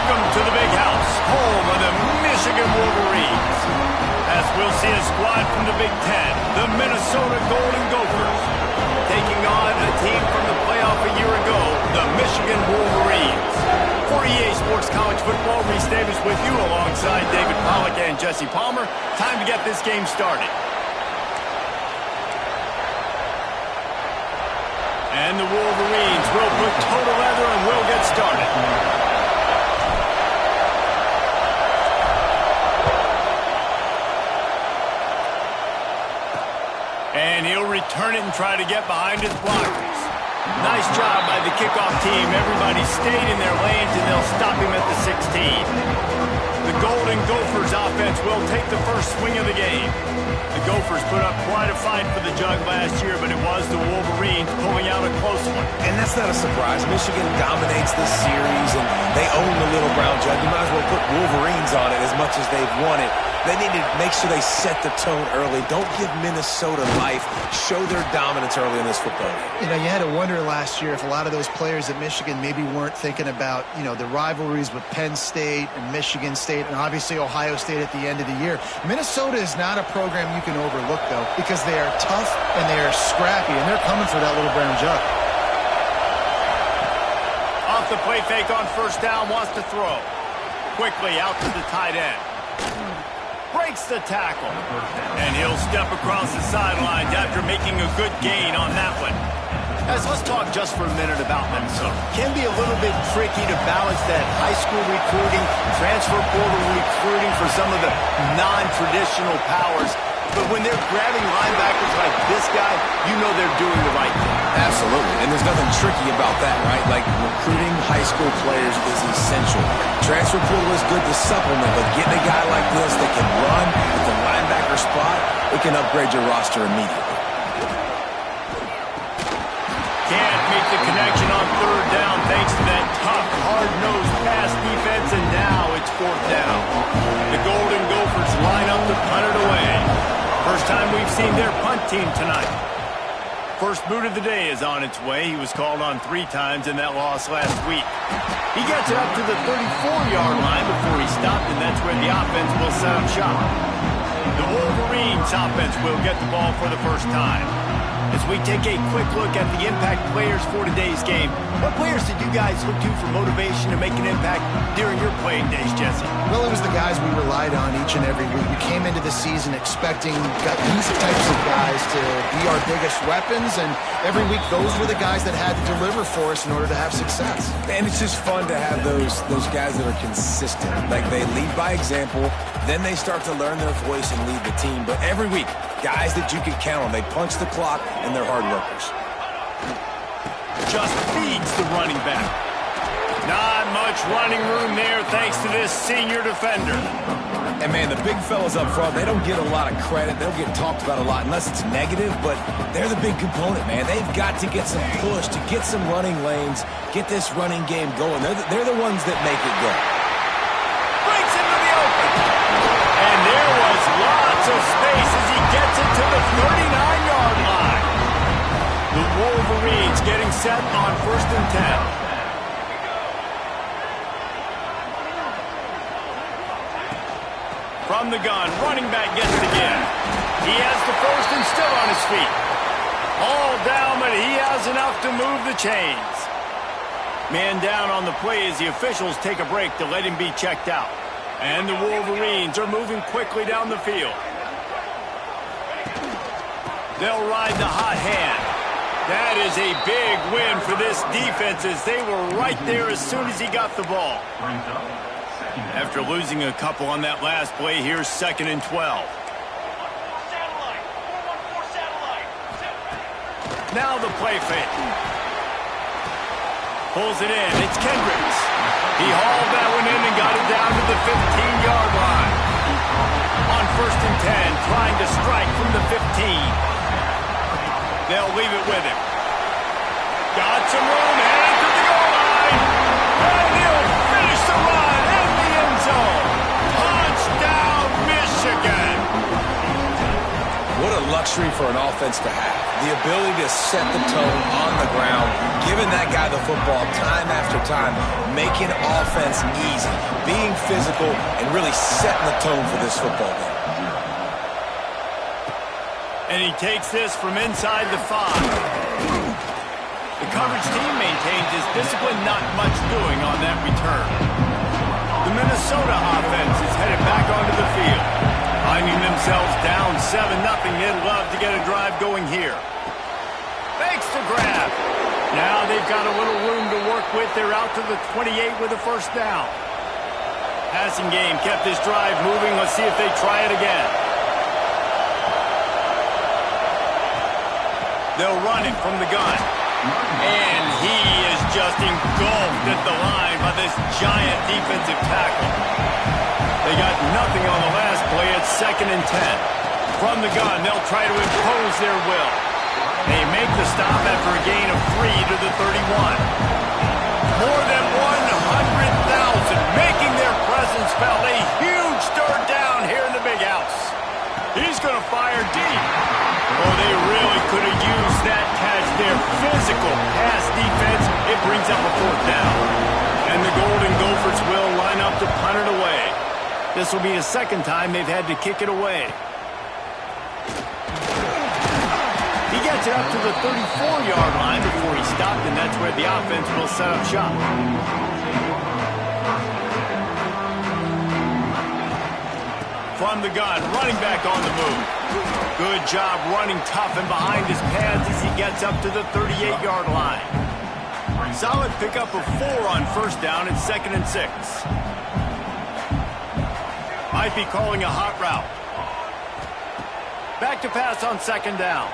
Welcome to the big house, home of the Michigan Wolverines. As we'll see a squad from the Big Ten, the Minnesota Golden Gophers, taking on a team from the playoff a year ago, the Michigan Wolverines. For EA Sports College Football, Reese Davis with you alongside David Pollack and Jesse Palmer. Time to get this game started. And the Wolverines will put total leather and will get started. And he'll return it and try to get behind his blockers. Nice job by the kickoff team. Everybody stayed in their lanes, and they'll stop him at the 16. The Golden Gophers offense will take the first swing of the game. The Gophers put up quite a fight for the jug last year, but it was the Wolverines pulling out a close one. And that's not a surprise. Michigan dominates this series, and they own the little brown jug. You might as well put Wolverines on it as much as they've won it. They need to make sure they set the tone early. Don't give Minnesota life. Show their dominance early in this football game. You know, you had to wonder last year if a lot of those players at Michigan maybe weren't thinking about, you know, the rivalries with Penn State and Michigan State and obviously Ohio State at the end of the year. Minnesota is not a program you can overlook, though, because they are tough and they are scrappy, and they're coming for that little brown jug. Off the play fake on first down, wants to throw. Quickly out to the tight end. Breaks the tackle. And he'll step across the sidelines after making a good gain on that one. Guys, let's talk just for a minute about Minnesota. Can be a little bit tricky to balance that high school recruiting, transfer portal recruiting for some of the non-traditional powers. But when they're grabbing linebackers like this guy, you know they're doing the right thing. Absolutely, and there's nothing tricky about that, right? Like, recruiting high school players is essential. Transfer portal is good to supplement, but getting a guy like this that can run at the linebacker spot, it can upgrade your roster immediately. Can't make the connection on third down thanks to that tough, hard-nosed pass defense, and now it's fourth down. The Golden Gophers line up to punt it away. First time we've seen their punt team tonight. First boot of the day is on its way. He was called on 3 times in that loss last week. He gets it up to the 34-yard line before he stopped, and that's where the offense will set up shop. The Wolverines offense will get the ball for the first time. As we take a quick look at the impact players for today's game, what players did you guys look to for motivation to make an impact during your playing days, Jesse? Well, it was the guys we relied on each and every week. We came into the season expecting these types of guys to be our biggest weapons, and every week those were the guys that had to deliver for us in order to have success. And it's just fun to have those guys that are consistent. Like, they lead by example, then they start to learn their voice and lead the team. But every week, guys that you can count on. They punch the clock, and they're hard workers. Just feeds the running back. Not much running room there thanks to this senior defender. And, man, the big fellas up front, they don't get a lot of credit. They don't get talked about a lot unless it's negative, but they're the big component, man. They've got to get some push, to get some running lanes, get this running game going. They're the ones that make it go. Breaks into the open. And there was lots of space as he gets it to the 39-yard line. The Wolverines getting set on 1st and 10. From the gun, running back gets the give. He has the first and still on his feet. All down, but he has enough to move the chains. Man down on the play as the officials take a break to let him be checked out. And the Wolverines are moving quickly down the field. They'll ride the hot hand. That is a big win for this defense as they were right there as soon as he got the ball. After losing a couple on that last play, here's 2nd and 12. Now the play fake. Pulls it in. It's Kendricks. He hauled that one in and got it down to the 15-yard line. On 1st and 10, trying to strike from the 15. They'll leave it with him. Got some room, headed to the goal line. And he'll finish the run in the end zone. Touchdown, Michigan. What a luxury luxury for an offense to have. The ability to set the tone on the ground, giving that guy the football time after time, making offense easy, being physical, and really setting the tone for this football game. And he takes this from inside the 5. The coverage team maintains his discipline, not much doing on that return. The Minnesota offense is headed back onto the field. Finding themselves down 7-0, they'd love to get a drive going here. Fakes the grab. Now they've got a little room to work with. They're out to the 28 with a first down. Passing game kept this drive moving. Let's see if they try it again. They'll run it from the gun. And he is just engulfed at the line by this giant defensive tackle. They got nothing on the last play. It's 2nd and 10. From the gun, they'll try to impose their will. They make the stop after a gain of 3 to the 31. More than 100,000 making their presence felt. A huge third down here in the big house. He's going to fire deep. Oh, they really could have used that catch there. Physical pass defense. It brings up a 4th down. And the Golden Gophers will line up to punt it away. This will be the 2nd time they've had to kick it away. He gets it up to the 34-yard line before he stopped, and that's where the offense will set up shop. From the gun, running back on the move. Good job running tough and behind his pads as he gets up to the 38-yard line. Solid pickup of 4 on first down. It's 2nd and 6. Might be calling a hot route. Back to pass on 2nd down.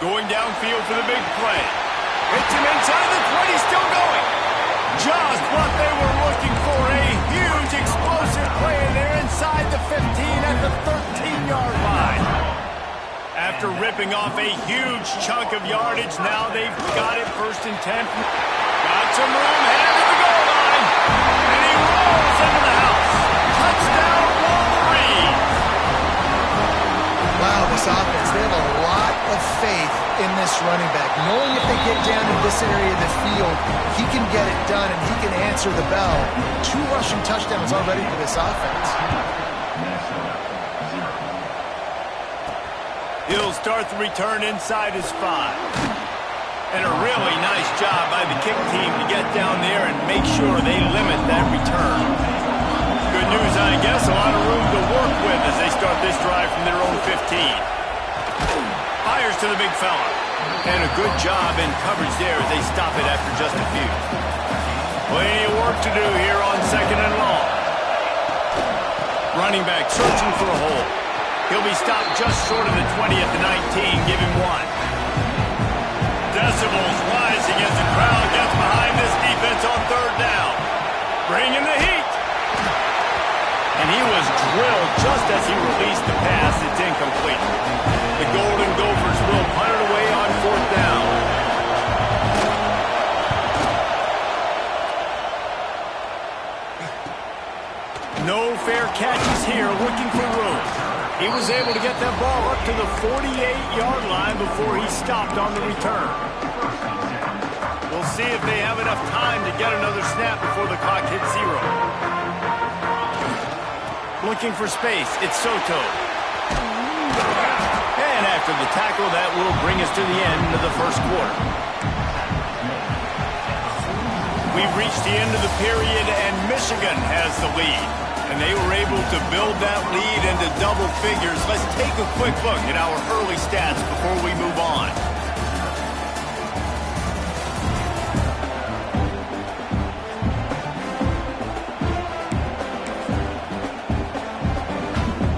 Going downfield for the big play. Hits him inside the 20, still going. Just what they were looking for. A huge explosive play, and they're inside the 15 at the 13-yard line. After ripping off a huge chunk of yardage, now they've got it 1st and 10. Got some room, headed to the goal line. And he rolls into the house. Touchdown, Wolverines. Wow, this offense, they have a lot of faith in this running back. Knowing if they get down to this area of the field, he can get it done and he can answer the bell. 2 rushing touchdowns already for this offense. He'll start the return inside his 5. And a really nice job by the kick team to get down there and make sure they limit that return. Good news, I guess, a lot of room to work with as they start this drive from their own 15. Fires to the big fella. And a good job in coverage there as they stop it after just a few. Plenty of work to do here on 2nd and long. Running back searching for a hole. He'll be stopped just short of the 20 at the 19. Give him 1. Decibels rising as the crowd gets behind this defense on 3rd down. Bringing the heat. And he was drilled just as he released the pass. It's incomplete. The Golden Gophers will punt it away on 4th down. No fair catches here, looking for room. He was able to get that ball up to the 48-yard line before he stopped on the return. We'll see if they have enough time to get another snap before the clock hits 0. Looking for space, it's Soto. And after the tackle, that will bring us to the end of the 1st quarter. We've reached the end of the period, and Michigan has the lead. And they were able to build that lead into double figures. Let's take a quick look at our early stats before we move on.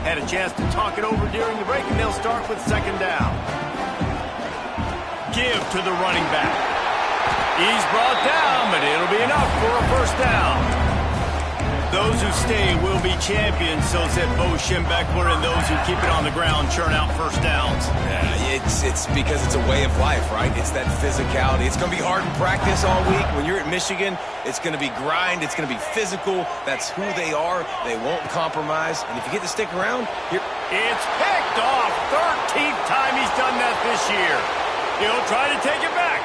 Had a chance to talk it over during the break, and they'll start with 2nd down. Give to the running back. He's brought down, but it'll be enough for a 1st down. Those who stay will be champions, so said Bo Schembechler, and those who keep it on the ground churn out first downs. Yeah, it's because it's a way of life, right? It's that physicality. It's going to be hard in practice all week. When you're at Michigan, it's going to be grind. It's going to be physical. That's who they are. They won't compromise. And if you get to stick around, here. It's picked off. 13th time he's done that this year. He'll try to take it back.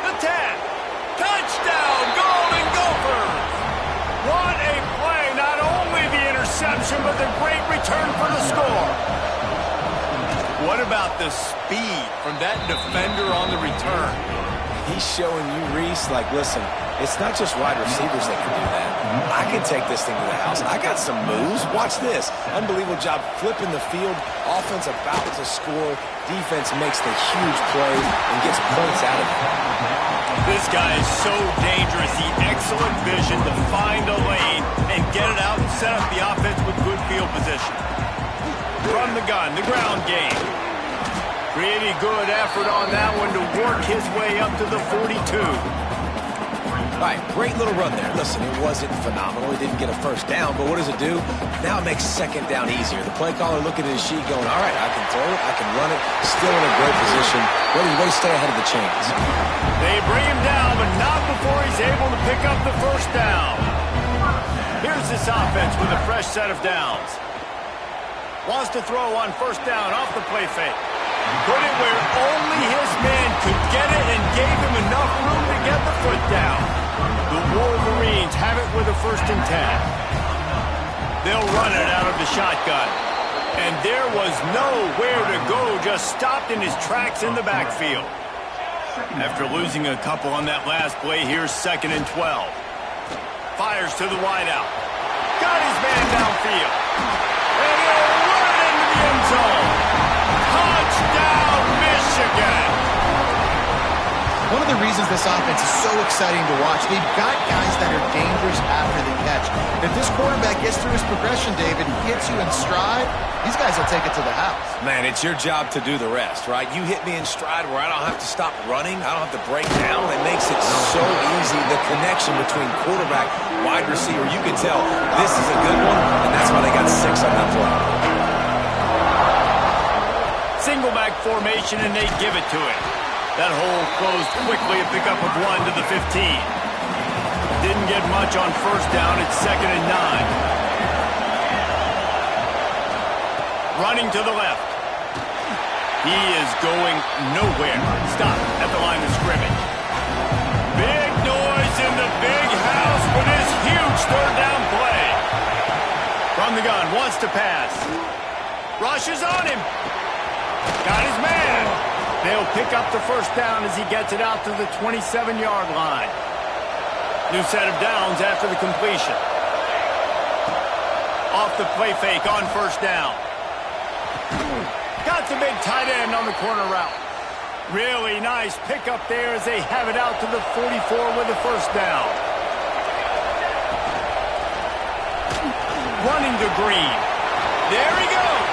The 10. Touchdown, Golden Gophers. What a play. Not only the interception, but the great return for the score. What about the speed from that defender on the return? He's showing you, Reese, like, listen, it's not just wide receivers that can do that. I can take this thing to the house. I got some moves. Watch this. Unbelievable job flipping the field. Offense about to score. Defense makes the huge play and gets points out of it. This guy is so dangerous. The excellent vision to find a lane and get it out and set up the offense with good field position. From the gun, the ground game. Pretty good effort on that one to work his way up to the 42. All right, great little run there. Listen, it wasn't phenomenal. He didn't get a first down, but what does it do? Now it makes second down easier. The play caller looking at his sheet going, all right, I can throw it, I can run it, still in a great position. Way to stay ahead of the chains. They bring him down, but not before he's able to pick up the first down. Here's this offense with a fresh set of downs. Wants to throw on first down off the play fake. Put it where only his man could get it and gave him enough room to get the foot down. The Wolverines have it with a 1st and 10. They'll run it out of the shotgun. And there was nowhere to go, just stopped in his tracks in the backfield. After losing a couple on that last play, here's 2nd and 12. Fires to the wideout. Got his man downfield. And he'll run it into the end zone. Touchdown, Michigan! One of the reasons this offense is so exciting to watch, they've got guys that are dangerous after the catch. If this quarterback gets through his progression, David, and gets you in stride, these guys will take it to the house. Man, it's your job to do the rest, right? You hit me in stride where I don't have to stop running. I don't have to break down. It makes it so easy. The connection between quarterback, wide receiver, you can tell this is a good one, and that's why they got 6 on that play. Single back formation, and they give it to him. That hole closed quickly, a pickup of 1 to the 15. Didn't get much on first down. It's 2nd and 9. Running to the left. He is going nowhere. Stop at the line of scrimmage. Big noise in the big house with his huge 3rd down play. From the gun, wants to pass. Rushes on him. Got his man. They'll pick up the first down as he gets it out to the 27-yard line. New set of downs after the completion. Off the play fake on first down. Got the big tight end on the corner route. Really nice pickup there as they have it out to the 44 with the first down. Running to Green. There he goes.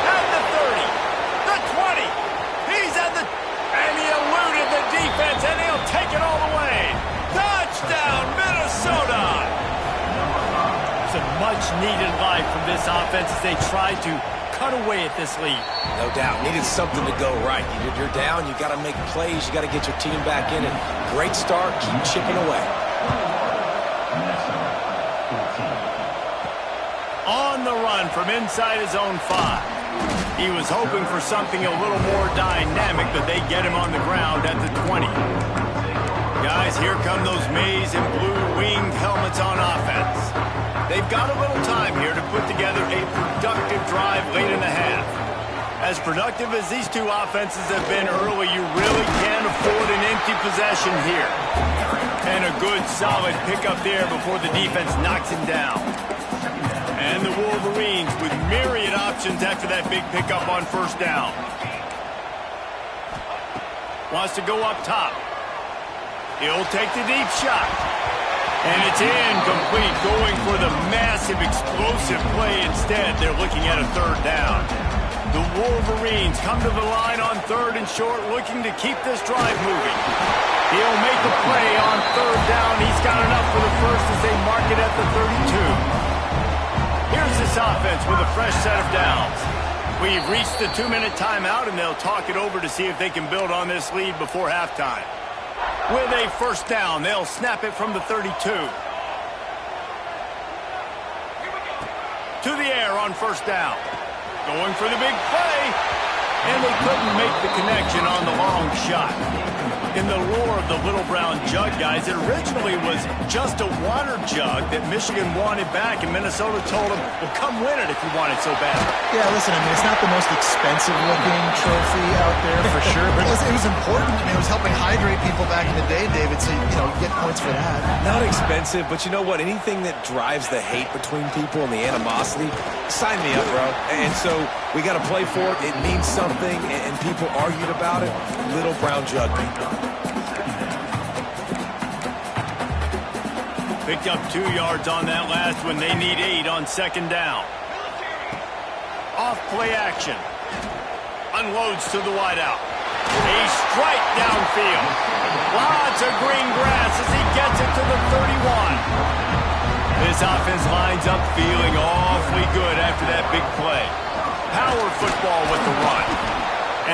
At the 30. The 20. He's at the... And he eluded the defense, and he'll take it all the way. Touchdown, Minnesota! Some much-needed life from this offense as they try to cut away at this lead. No doubt. Needed something to go right. You're down. You got to make plays. You got to get your team back in it. Great start. Keep chipping away. On the run from inside his own 5. He was hoping for something a little more dynamic, but they get him on the ground at the 20. Guys, here come those maize and blue winged helmets on offense. They've got a little time here to put together a productive drive late in the half. As productive as these two offenses have been early, you really can't afford an empty possession here. And a good, solid pickup there before the defense knocks him down. And the Wolverines with myriad options after that big pickup on first down. Wants to go up top. He'll take the deep shot. And it's incomplete, going for the massive, explosive play instead. They're looking at a 3rd down. The Wolverines come to the line on 3rd and short, looking to keep this drive moving. He'll make the play on 3rd down. He's got enough for the first as they mark it at the this offense with a fresh set of downs. We've reached the 2-minute timeout, and they'll talk it over to see if they can build on this lead before halftime. With a first down, they'll snap it from the 32. To the air on first down. Going for the big play. And they couldn't make the connection on the long shot. In the lore of the Little Brown Jug, guys, it originally was just a water jug that Michigan wanted back, and Minnesota told them, well, come win it if you want it so bad. Yeah, listen, I mean, it's not the most expensive-looking trophy out there for sure, but listen, it was important. I mean, it was helping hydrate people back in the day, David, so, you know, get points for that. Not expensive, but you know what? Anything that drives the hate between people and the animosity, sign me up, bro. And so we got to play for it. It means something, and people argued about it. Little Brown Jug. Picked up 2 yards on that last one. They need 8 on second down. Off play action. Unloads to the wideout. A strike downfield. Lots of green grass as he gets it to the 31. This offense lines up feeling awfully good after that big play. Power football with the run.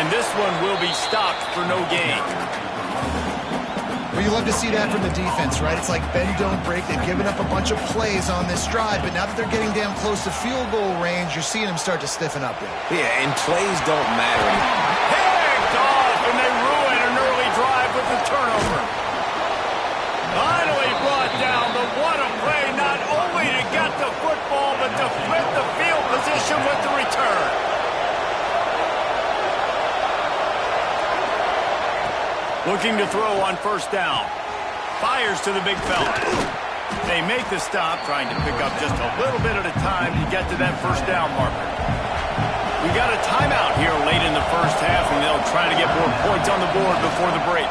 And this one will be stopped for no gain. Well, you love to see that from the defense, right? It's like bend, don't break. They've given up a bunch of plays on this drive, but now that they're getting damn close to field goal range, you're seeing them start to stiffen up there. Yeah, and plays don't matter. Picked off, and they ruin an early drive with the turnover. Finally brought down, but what a play, not only to get the football, but to flip the field position with the return. Looking to throw on first down. Fires to the big fella. They make the stop, trying to pick up just a little bit at a time to get to that first down marker. We got a timeout here late in the first half, and they'll try to get more points on the board before the break.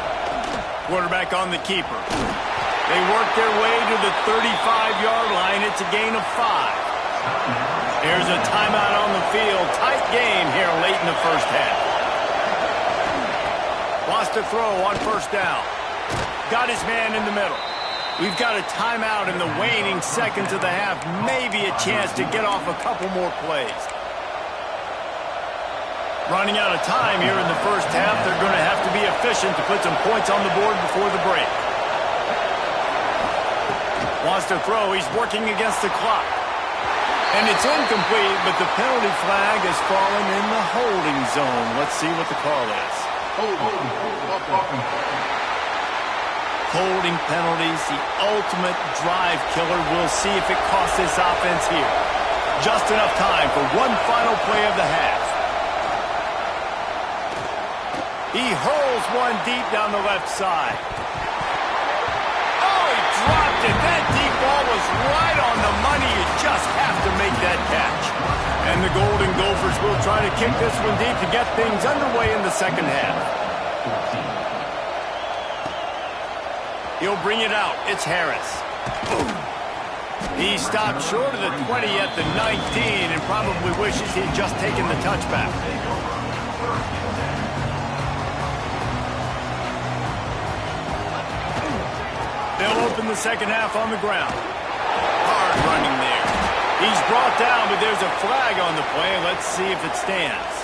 Quarterback on the keeper. They work their way to the 35-yard line. It's a gain of 5. Here's a timeout on the field. Tight game here late in the first half. Lost a throw on first down. Got his man in the middle. We've got a timeout in the waning seconds of the half. Maybe a chance to get off a couple more plays. Running out of time here in the first half. They're going to have to be efficient to put some points on the board before the break. Wants to throw. He's working against the clock. And it's incomplete, but the penalty flag has fallen in the holding zone. Let's see what the call is. Holding penalties, the ultimate drive killer. We'll see if it costs this offense here. Just enough time for one final play of the half. He hurls one deep down the left side. Oh, he dropped it. That deep ball was right on the money. You just have to make that catch. And the Golden Gophers will try to kick this one deep to get things underway in the second half. He'll bring it out. It's Harris. He stopped short of the 20 at the 19 and probably wishes he'd just taken the touchback. They'll open the second half on the ground. Hard running there. He's brought down, but there's a flag on the play. Let's see if it stands.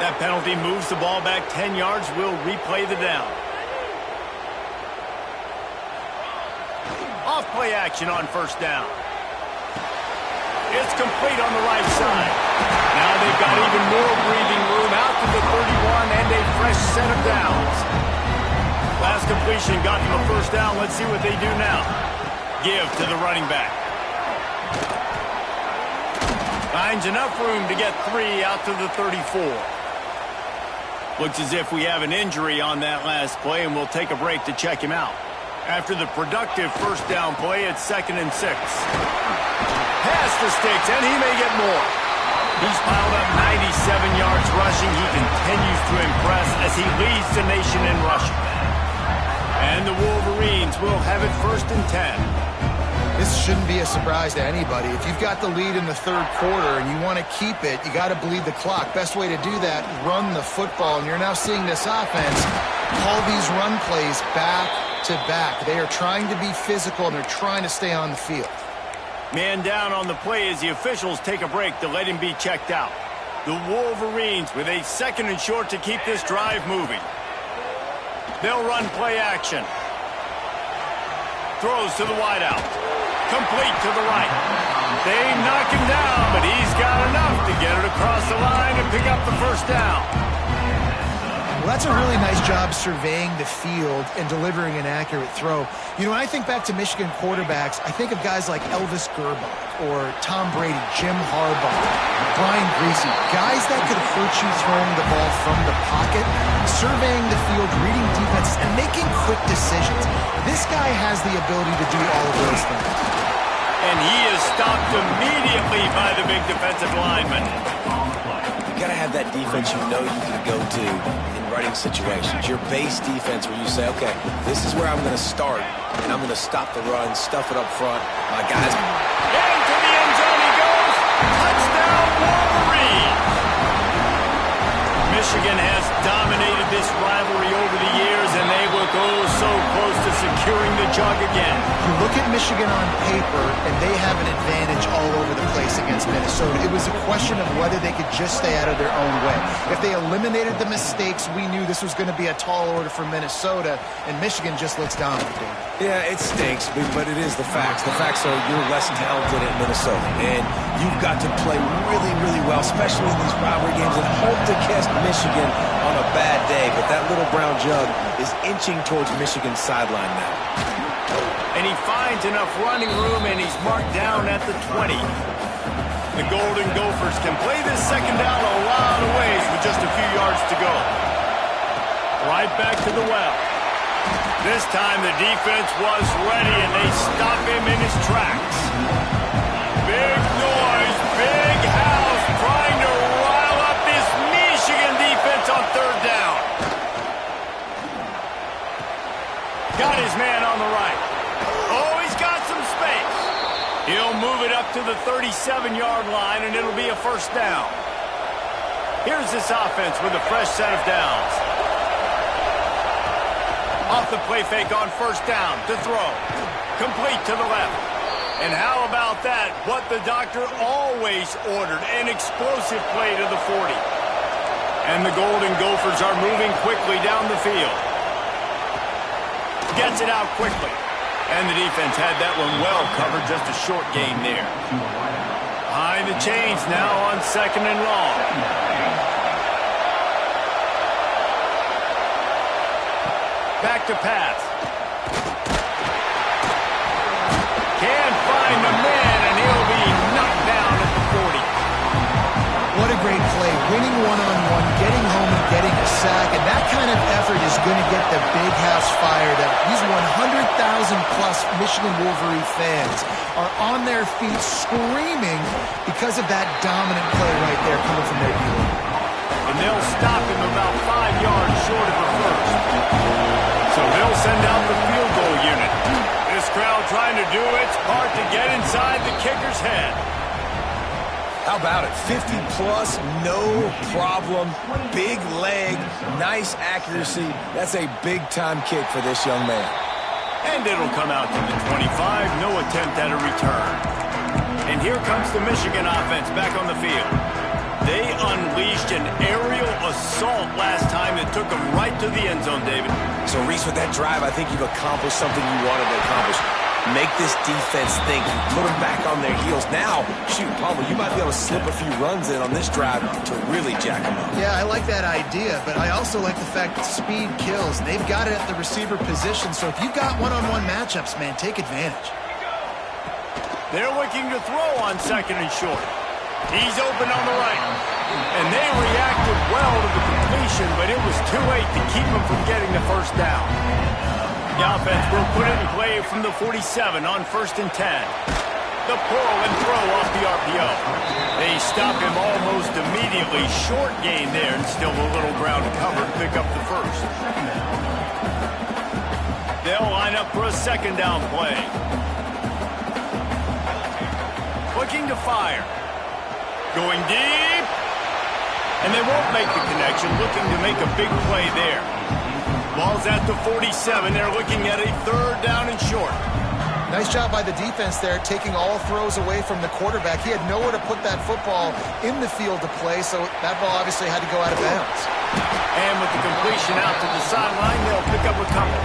That penalty moves the ball back 10 yards. We'll replay the down. Off play action on first down. It's complete on the right side. Now they've got even more breathing room out to the 31 and a fresh set of downs. Last completion got them a first down. Let's see what they do now. Give to the running back. Finds enough room to get 3 out to the 34. Looks as if we have an injury on that last play, and we'll take a break to check him out. After the productive first down play, it's 2nd and 6. Pass the sticks, and he may get more. He's piled up 97 yards rushing. He continues to impress as he leads the nation in rushing. And the Wolverines will have it 1st and 10. This shouldn't be a surprise to anybody. If you've got the lead in the third quarter and you want to keep it, you got to bleed the clock. Best way to do that, run the football. And you're now seeing this offense call these run plays back to back. They are trying to be physical, and they're trying to stay on the field. Man down on the play as the officials take a break to let him be checked out. The Wolverines with a 2nd and short to keep this drive moving. They'll run play action. Throws to the wideout. Complete to the right. They knock him down, but he's got enough to get it across the line and pick up the first down. Well, that's a really nice job surveying the field and delivering an accurate throw. You know, when I think back to Michigan quarterbacks, I think of guys like Elvis Gerbach or Tom Brady, Jim Harbaugh, Brian Griese, guys that could hurt you throwing the ball from the pocket, surveying the field, reading defenses, and making quick decisions. This guy has the ability to do all of those things. And he is stopped immediately by the big defensive lineman. You got to have that defense you know you can go to in running situations. Your base defense where you say, okay, this is where I'm going to start, and I'm going to stop the run, stuff it up front. My guys. Into the end zone he goes. Touchdown, Wolverines. Michigan has dominated this rivalry over the years, and they look oh so close to securing the jug again. You look at Michigan on paper, and they have an advantage all over the place against Minnesota. It was a question of whether they could just stay out of their own way. If they eliminated the mistakes, we knew this was going to be a tall order for Minnesota, and Michigan just looks dominant. Yeah, it stinks, but it is the facts. The facts are you're less talented in Minnesota, and you've got to play really, really well, especially in these rivalry games, and hope to catch Michigan on a bad day. But that little brown jug is inching towards Michigan's sideline now. And he finds enough running room, and he's marked down at the 20. The Golden Gophers can play this second down a lot of ways with just a few yards to go. Right back to the well. This time the defense was ready, and they stop him in his tracks. Big noise, big house, trying to rile up this Michigan defense on 3rd down. Got his man on the right. Oh, he's got some space. He'll move it up to the 37-yard line, and it'll be a first down. Here's this offense with a fresh set of downs. Off the play fake on 1st down to throw. Complete to the left. And how about that? What the doctor always ordered, an explosive play to the 40. And the Golden Gophers are moving quickly down the field. Gets it out quickly. And the defense had that one well covered, just a short gain there. Behind the chains now on 2nd and long. Back to pass. Can't find the man, and he'll be knocked down at the 40. What a great play. Winning one-on-one, getting home and getting a sack, and that kind of effort is going to get the big house fired up. These 100,000-plus Michigan Wolverine fans are on their feet screaming because of that dominant play right there coming from their D-line. And they'll stop him about 5 yards short of the first. So they'll send out the field goal unit. This crowd trying to do its part to get inside the kicker's head. How about it? 50-plus, no problem. Big leg, nice accuracy. That's a big-time kick for this young man. And it'll come out to the 25. No attempt at a return. And here comes the Michigan offense back on the field. They unleashed an aerial assault last time that took them right to the end zone, David. So, Reese, with that drive, I think you've accomplished something you wanted to accomplish. Make this defense think. Put them back on their heels. Now, shoot, Palmer, you might be able to slip a few runs in on this drive to really jack them up. Yeah, I like that idea, but I also like the fact that speed kills. They've got it at the receiver position, so if you've got one-on-one matchups, man, take advantage. They're looking to throw on 2nd and short. He's open on the right. And they reacted well to the completion, but it was too late to keep him from getting the first down. The offense will put it in play from the 47 on 1st and 10. The pull and throw off the RPO. They stop him almost immediately. Short gain there, and still a little ground covered to pick up the first. They'll line up for a 2nd down play. Looking to fire. Going deep. And they won't make the connection, looking to make a big play there. Ball's at the 47. They're looking at a third down and short. Nice job by the defense there, taking all throws away from the quarterback. He had nowhere to put that football in the field to play, so that ball obviously had to go out of bounds. And with the completion out to the sideline, they'll pick up a couple.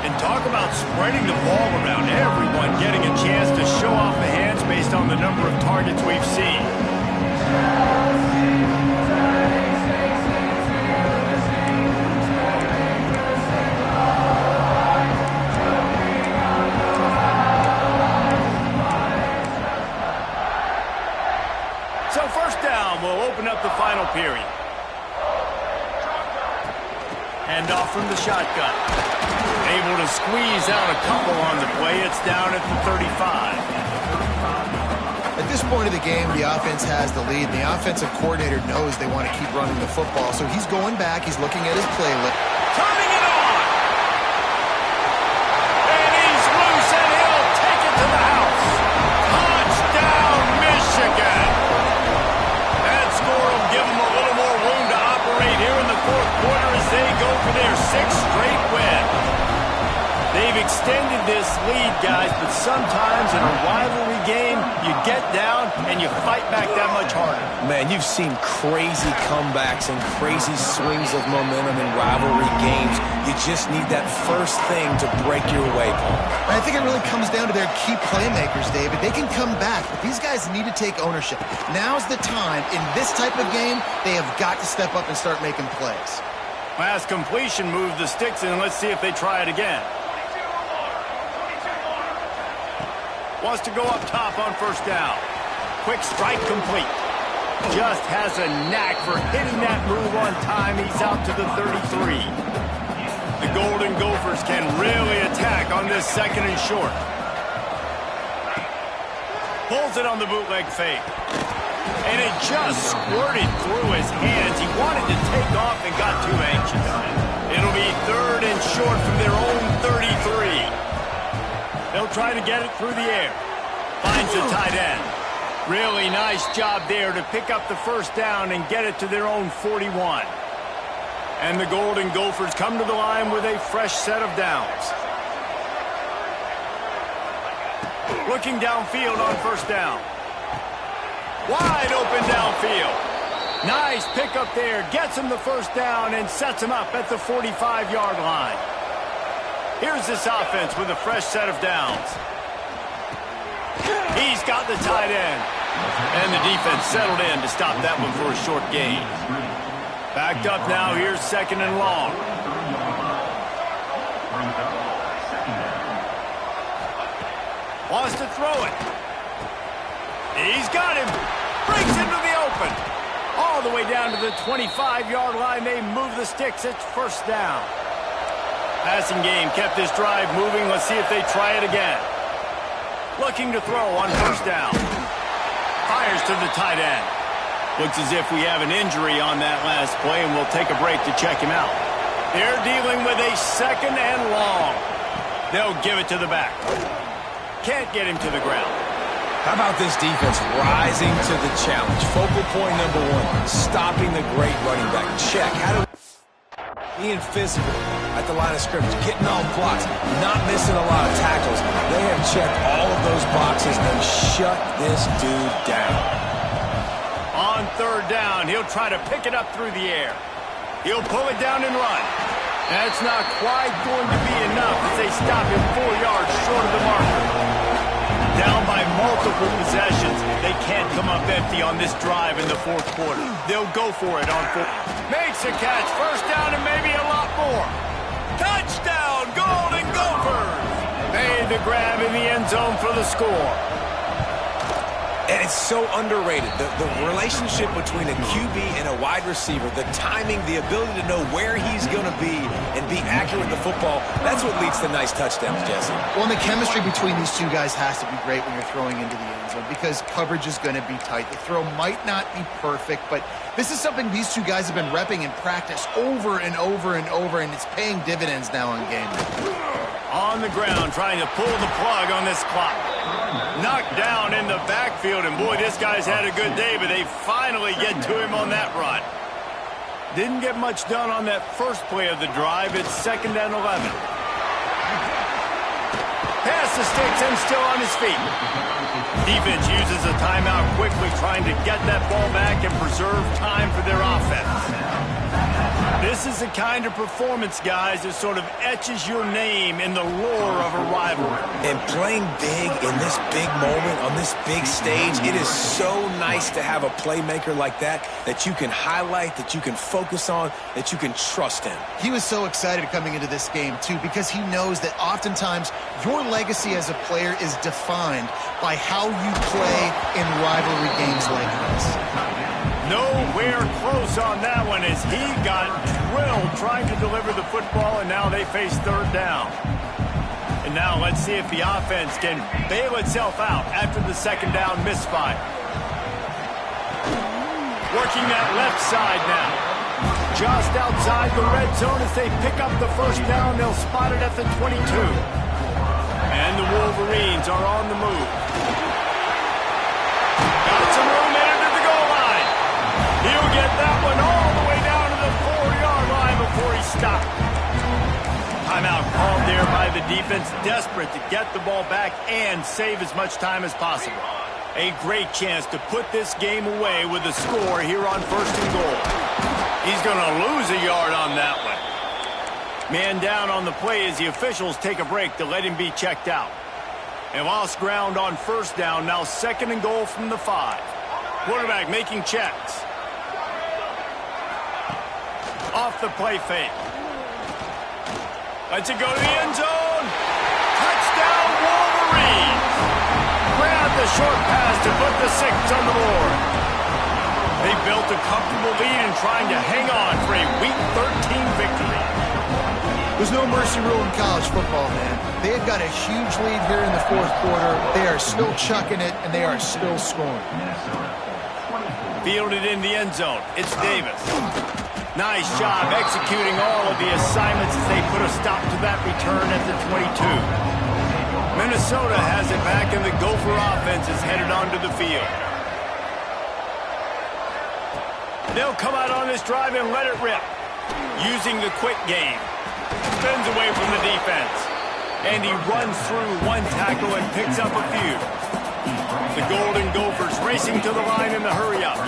And talk about spreading the ball around. Everyone getting a chance to show off the hands based on the number of targets we've seen. So first down will open up the final period. Hand off from the shotgun. Able to squeeze out a couple on the play. It's down at the 35. At this point of the game, the offense has the lead. The offensive coordinator knows they want to keep running the football, so he's going back. He's looking at his playbook. Turning it on! And he's loose, and he'll take it to the house. Touchdown, Michigan! That score will give them a little more room to operate here in the fourth quarter as they go for their sixth straight win. They've extended this lead, guys, but sometimes in a rivalry game, you get down and you fight back that much harder. Man, you've seen crazy comebacks and crazy swings of momentum in rivalry games. You just need that first thing to break your way, Paul. And I think it really comes down to their key playmakers, David. They can come back, but these guys need to take ownership. Now's the time. In this type of game, they have got to step up and start making plays. Last completion moved the sticks in. Let's see if they try it again. Wants to go up top on first down. Quick strike complete. Just has a knack for hitting that move on time. He's out to the 33. The Golden Gophers can really attack on this second and short. Pulls it on the bootleg fake. And it just squirted through his hands. He wanted to take off and got too anxious. It'll be third and short from their own 33. They'll try to get it through the air. Finds the tight end. Really nice job there to pick up the first down and get it to their own 41. And the Golden Gophers come to the line with a fresh set of downs. Looking downfield on first down. Wide open downfield. Nice pickup there. Gets him the first down and sets him up at the 45-yard line. Here's this offense with a fresh set of downs. He's got the tight end. And the defense settled in to stop that one for a short gain. Backed up now. Here's second and long. Wants to throw it. He's got him. Breaks into the open. All the way down to the 25-yard line. They move the sticks. It's first down. Passing game kept this drive moving. Let's see if they try it again. Looking to throw on first down. Fires to the tight end. Looks as if we have an injury on that last play, and we'll take a break to check him out. They're dealing with a second and long. They'll give it to the back. Can't get him to the ground. How about this defense rising to the challenge? Focal point number one, stopping the great running back. Check. How do being physical at the line of scrimmage, getting off blocks, not missing a lot of tackles. They have checked all of those boxes and shut this dude down. On third down, he'll try to pick it up through the air. He'll pull it down and run. That's not quite going to be enough as they stop him 4 yards short of the marker. Down by multiple possessions. They can't come up empty on this drive in the fourth quarter. They'll go for it on fourth. Makes a catch. First down and maybe a lot more. Touchdown, Golden Gophers! Made the grab in the end zone for the score. And it's so underrated. The relationship between a QB and a wide receiver, the timing, the ability to know where he's going to be and be accurate with the football, that's what leads to nice touchdowns, Jesse. Well, and the chemistry between these two guys has to be great when you're throwing into the end zone because coverage is going to be tight. The throw might not be perfect, but this is something these two guys have been repping in practice over and over and over, and it's paying dividends now in game. On the ground, trying to pull the plug on this clock. Knocked down in the backfield, and boy, this guy's had a good day, but they finally get to him on that run. Didn't get much done on that first play of the drive. It's 2nd and 11. Pass the sticks and still on his feet. Defense uses a timeout quickly, trying to get that ball back and preserve time for their offense. This is the kind of performance, guys, that sort of etches your name in the lore of a rivalry. And playing big in this big moment, on this big stage, it is so nice to have a playmaker like that you can highlight, that you can focus on, that you can trust in. He was so excited coming into this game, too, because he knows that oftentimes your legacy as a player is defined by how you play in rivalry games like this. Nowhere close on that one as he got drilled trying to deliver the football, and now they face 3rd down. And now let's see if the offense can bail itself out after the 2nd down misfire. Working that left side now. Just outside the red zone as they pick up the 1st down. They'll spot it at the 22. And the Wolverines are on the move. Got some room in into the goal line. He'll get that one all the way down to the 4-yard line before he stopped. Timeout called there by the defense, desperate to get the ball back and save as much time as possible. A great chance to put this game away with a score here on 1st and goal. He's going to lose a yard on that one. Man down on the play as the officials take a break to let him be checked out. They lost ground on 1st down, now 2nd and goal from the 5. Quarterback making checks. Off the play fake. Lets it go to the end zone. Touchdown, Wolverines. Grab the short pass to put the 6 on the board. They built a comfortable lead and trying to hang on for a Week 13 victory. There's no mercy rule in college football, man. They have got a huge lead here in the 4th quarter. They are still chucking it, and they are still scoring. Fielded in the end zone. It's Davis. Nice job executing all of the assignments as they put a stop to that return at the 22. Minnesota has it back, and the Gopher offense is headed onto the field. They'll come out on this drive and let it rip. Using the quick game. Spins away from the defense. And he runs through one tackle and picks up a few. The Golden Gophers racing to the line in the hurry-up.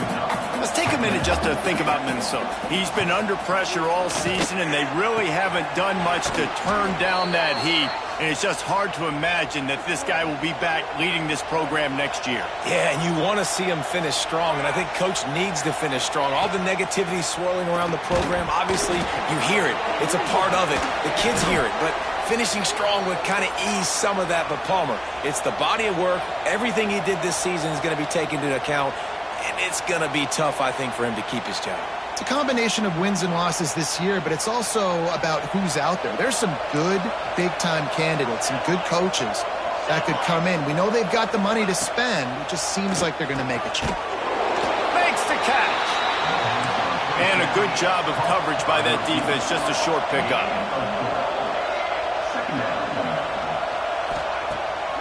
Let's take a minute just to think about Minnesota. He's been under pressure all season, and they really haven't done much to turn down that heat. And it's just hard to imagine that this guy will be back leading this program next year. Yeah, and you want to see him finish strong, and I think Coach needs to finish strong. All the negativity swirling around the program, obviously, you hear it. It's a part of it. The kids hear it, but finishing strong would kind of ease some of that. But Palmer, it's the body of work. Everything he did this season is going to be taken into account, and it's going to be tough, I think, for him to keep his job. It's a combination of wins and losses this year, but it's also about who's out there. There's some good big-time candidates, some good coaches that could come in. We know they've got the money to spend. It just seems like they're going to make a change. Makes the catch. And a good job of coverage by that defense, just a short pickup.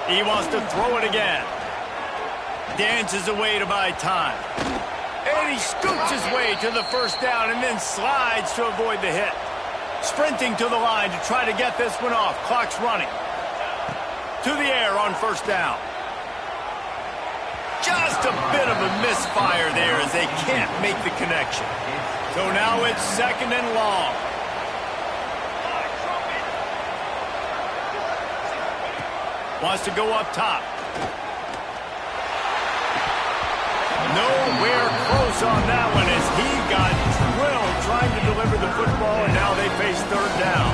He wants to throw it again. Dances away to buy time. And he scoots his way to the 1st down and then slides to avoid the hit. Sprinting to the line to try to get this one off. Clock's running. To the air on 1st down. Just a bit of a misfire there as they can't make the connection. So now it's 2nd and long. Wants to go up top. Nowhere close on that one as he got drilled trying to deliver the football, and now they face 3rd down.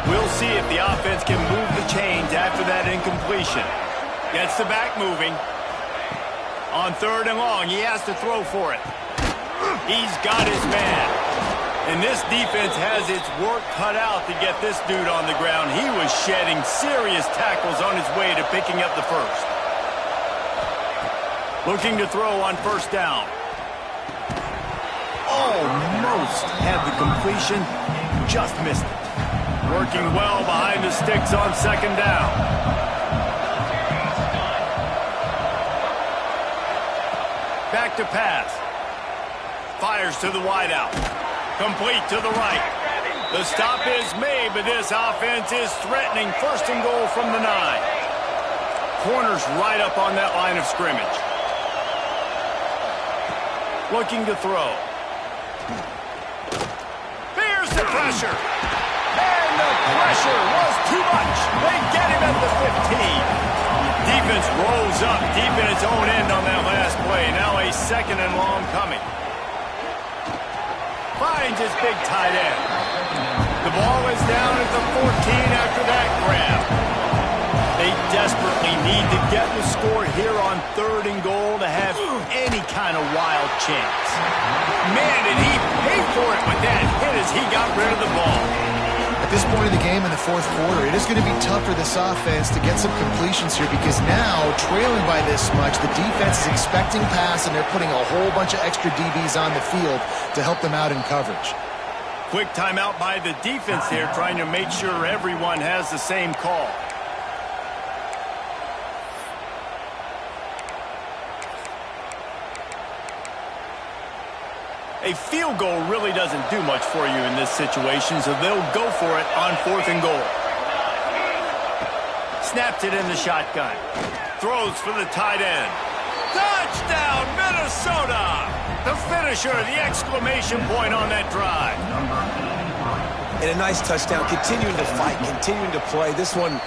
We'll see if the offense can move the chains after that incompletion. Gets the back moving. On 3rd and long, he has to throw for it. He's got his man. And this defense has its work cut out to get this dude on the ground. He was shedding serious tackles on his way to picking up the 1st. Looking to throw on 1st down. Almost had the completion, just missed it. Working well behind the sticks on second down. Back to pass. Fires to the wideout. Complete to the right. The stop is made, but this offense is threatening. First and goal from the 9. Corners right up on that line of scrimmage. Looking to throw. Fears the pressure. And the pressure was too much. They get him at the 15. Defense rolls up deep in its own end on that last play. Now a second and long coming. Finds his big tight end. The ball is down at the 14 after that grab. They desperately need to get the score here on third and goal to have any kind of wild chance. Man, did he pay for it with that hit as he got rid of the ball. At this point in the game in the fourth quarter, it is going to be tough for this offense to get some completions here because now, trailing by this much, the defense is expecting pass and they're putting a whole bunch of extra DBs on the field to help them out in coverage. Quick timeout by the defense here, trying to make sure everyone has the same call. A field goal really doesn't do much for you in this situation, so they'll go for it on fourth and goal. Snaps it in the shotgun. Throws for the tight end. Touchdown, Minnesota! The finisher, the exclamation point on that drive. And a nice touchdown, continuing to fight, continuing to play. This one,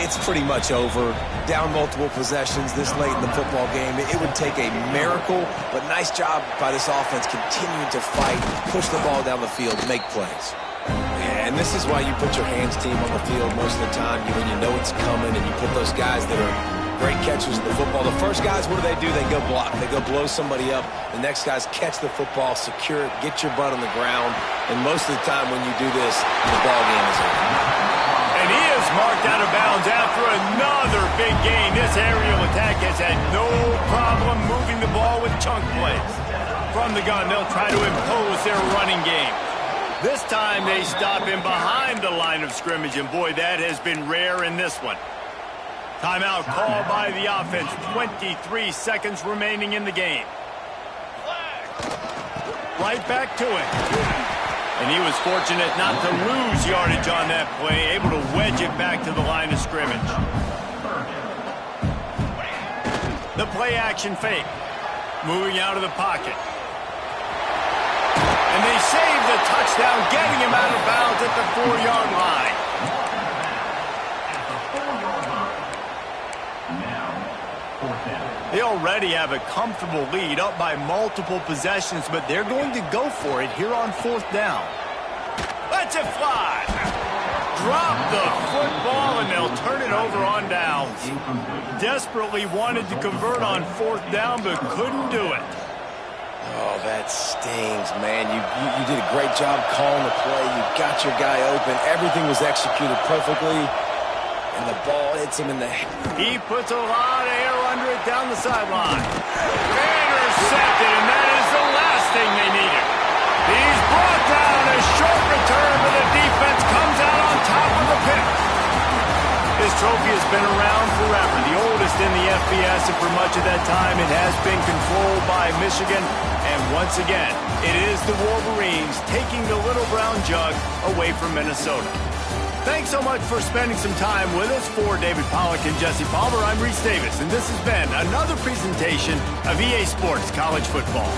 it's pretty much over. Down multiple possessions this late in the football game. It would take a miracle, but nice job by this offense continuing to fight, push the ball down the field, make plays. Yeah, and this is why you put your hands team on the field most of the time when you know it's coming and you put those guys that are great catchers of the football. The first guys, what do? They go block. They go blow somebody up. The next guys catch the football, secure it, get your butt on the ground. And most of the time when you do this, the ball game is over. And he is marked out of bounds after another big gain. This aerial attack has had no problem moving the ball with chunk plays. From the gun, they'll try to impose their running game. This time they stop him behind the line of scrimmage, and boy, that has been rare in this one. Timeout called by the offense. 23 seconds remaining in the game. Right back to it. And he was fortunate not to lose yardage on that play, able to wedge it back to the line of scrimmage. The play action fake. Moving out of the pocket. And they save the touchdown, getting him out of bounds at the 4-yard line. They already have a comfortable lead, up by multiple possessions, but they're going to go for it here on fourth down. Let's it fly. Drop the football, and they'll turn it over on downs. Desperately wanted to convert on fourth down, but couldn't do it. Oh, that stings, man. You did a great job calling the play. You got your guy open. Everything was executed perfectly. And the ball hits him in the head. He puts a lot of air under it down the sideline. Intercepted, and that is the last thing they needed. He's brought down. A short return, but the defense comes out on top of the pick. This trophy has been around forever, the oldest in the FBS, and for much of that time it has been controlled by Michigan. And once again, it is the Wolverines taking the Little Brown Jug away from Minnesota. Thanks so much for spending some time with us. For David Pollack and Jesse Palmer, I'm Reese Davis, and this has been another presentation of EA Sports College Football.